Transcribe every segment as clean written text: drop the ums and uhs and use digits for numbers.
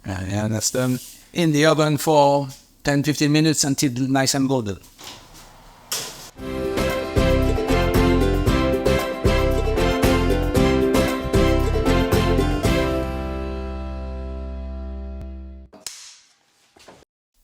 And that's them in the oven for 10-15 minutes until nice and golden.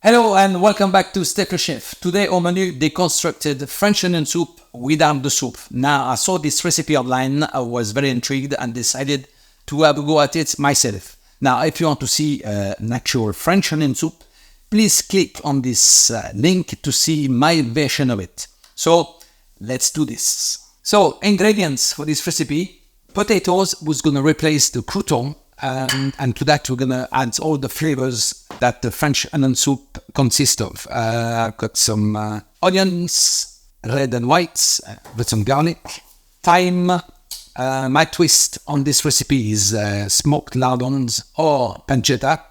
Hello and welcome back to Step Chef. Today our menu deconstructed French onion soup without the soup. Now I saw this recipe online, I was very intrigued and decided to have a go at it myself. Now if you want to see an actual French onion soup, please click on this link to see my version of it. So let's do this. So ingredients for this recipe: potatoes was going to replace the crouton. And to that we're gonna add all the flavors that the French onion soup consists of. I've got some onions, red and white, with some garlic, thyme. My twist on this recipe is smoked lardons or pancetta.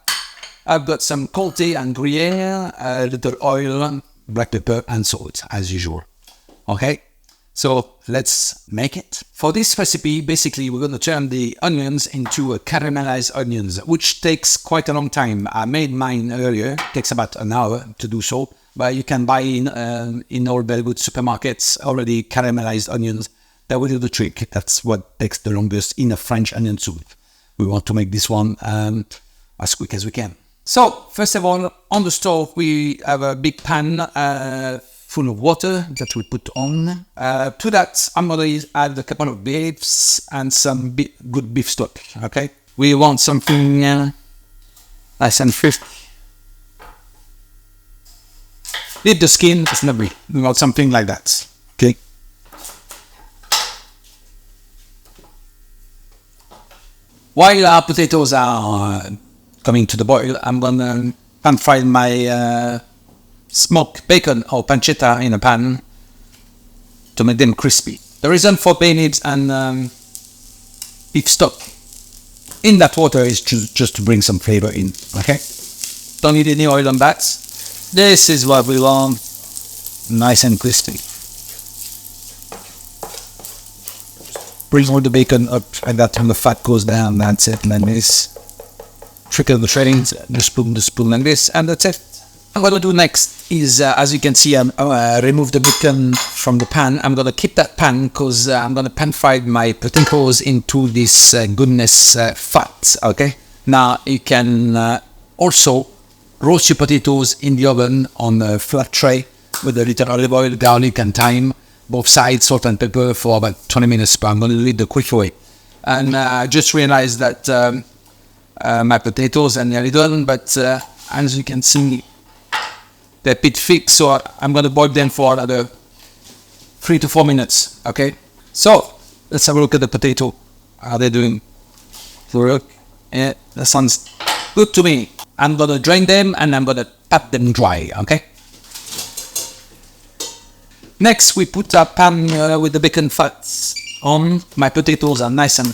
I've got some Comté and Gruyère, a little oil, black pepper and salt as usual. Okay. So let's make it. For this recipe, basically we're going to turn the onions into caramelized onions, which takes quite a long time. I made mine earlier. It takes about an hour to do so, but you can buy in all very good supermarkets already caramelized onions. That will do the trick. That's what takes the longest in a French onion soup. We want to make this one as quick as we can. So first of all, on the stove we have a big pan full of water that we put on. To that, I'm going to add a couple of beefs and some good beef stock, okay? We want something nice and crispy. Leave the skin, it's lovely. We want something like that, okay? While our potatoes are coming to the boil, I'm going to pan fry my smoked bacon or pancetta in a pan to make them crispy. The reason for bay leaves and beef stock in that water is just to bring some flavor in, okay? Don't need any oil on that. This is what we want, nice and crispy. Bring all the bacon up like that when the fat goes down, that's it, and then this. Trickle the shreddings, the spoon like this, and that's it. What I'll do next is, as you can see, remove the bacon from the pan. I'm going to keep that pan because I'm going to pan fry my potatoes into this goodness fat, okay? Now, you can also roast your potatoes in the oven on a flat tray with a little olive oil, garlic and thyme, both sides, salt and pepper for about 20 minutes, but I'm going to do it the quick way. And I just realized that my potatoes are nearly done, but as you can see, they're a bit thick, so I'm going to boil them for another 3 to 4 minutes, okay? So, let's have a look at the potato. How are they doing? Look, yeah, that sounds good to me. I'm going to drain them and I'm going to pat them dry, okay? Next, we put a pan with the bacon fats on. My potatoes are nice and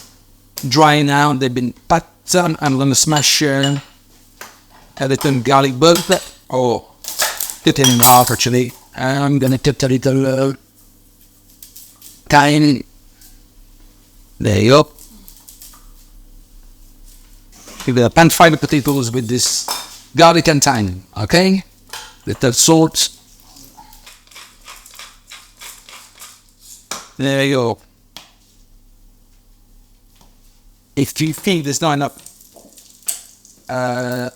dry now. They've been pat. I'm going to smash a little garlic bud, or cut it in half actually. I'm going to cut a little thyme. There you go. We're going to pan fry the potatoes with this garlic and thyme, okay? Little salt. There you go. If you think there's not enough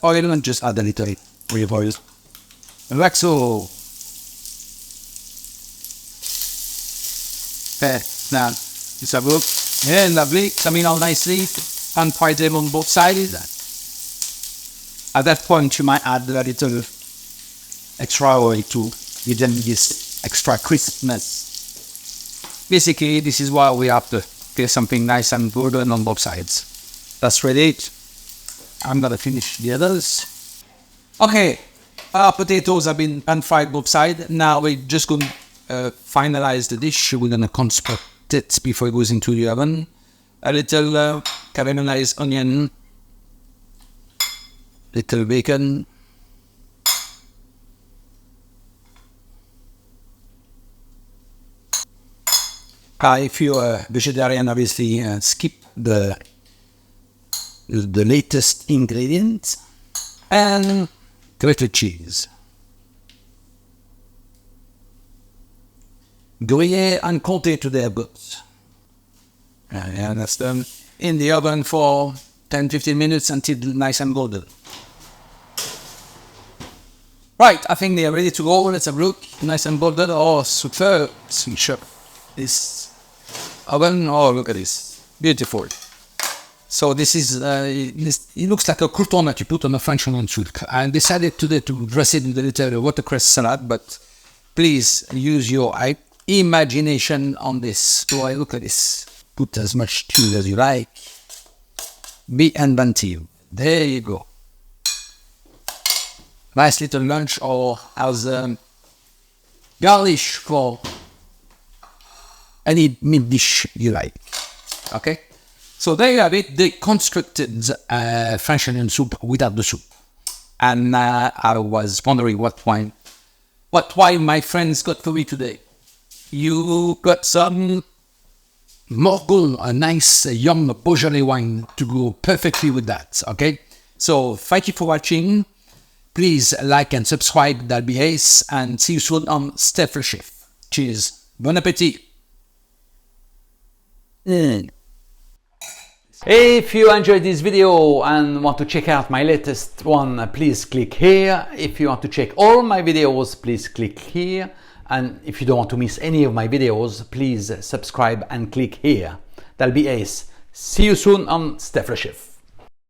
oil, and just add a little olive oil. Like so. Okay, now let's have a look. Yeah, lovely. Coming out nicely. And fry them on both sides. At that point, you might add a little extra oil to give them this extra crispness. Basically, this is what we have to get something nice and golden on both sides. That's ready. I'm gonna finish the others. Okay, our potatoes have been pan fried both sides. Now we're just gonna finalize the dish. We're gonna construct it before it goes into the oven. A little caramelized onion, little bacon, if you're a vegetarian, obviously skip the latest ingredients. and grated cheese. Gruyère and Comté today I've got. And that's them in the oven for 10-15 minutes until nice and golden. Right, I think they are ready to go. Let's have a look. Nice and golden. Oh, super. This oven. Oh, look at this. Beautiful. So this is, it looks like a crouton that you put on a French onion soup. I decided today to dress it with a little watercress salad, but please use your imagination on this. So look at this. Put as much cheese as you like. Be inventive. There you go. Nice little lunch or as garnish for any meat dish you like. Okay? So there you have it, the constructed French onion soup without the soup. And I was wondering what wine my friends got for me today. You got some Morgon, a nice young Beaujolais wine to go perfectly with that, okay? So thank you for watching. Please like and subscribe, that'll be ace, and see you soon on Steph le Chef. Cheers. Bon appétit. If you enjoyed this video and want to check out my latest one, please click here. If you want to check all my videos, please click here. And if you don't want to miss any of my videos, please subscribe and click here. That'll be ace. See you soon on Steph le Chef.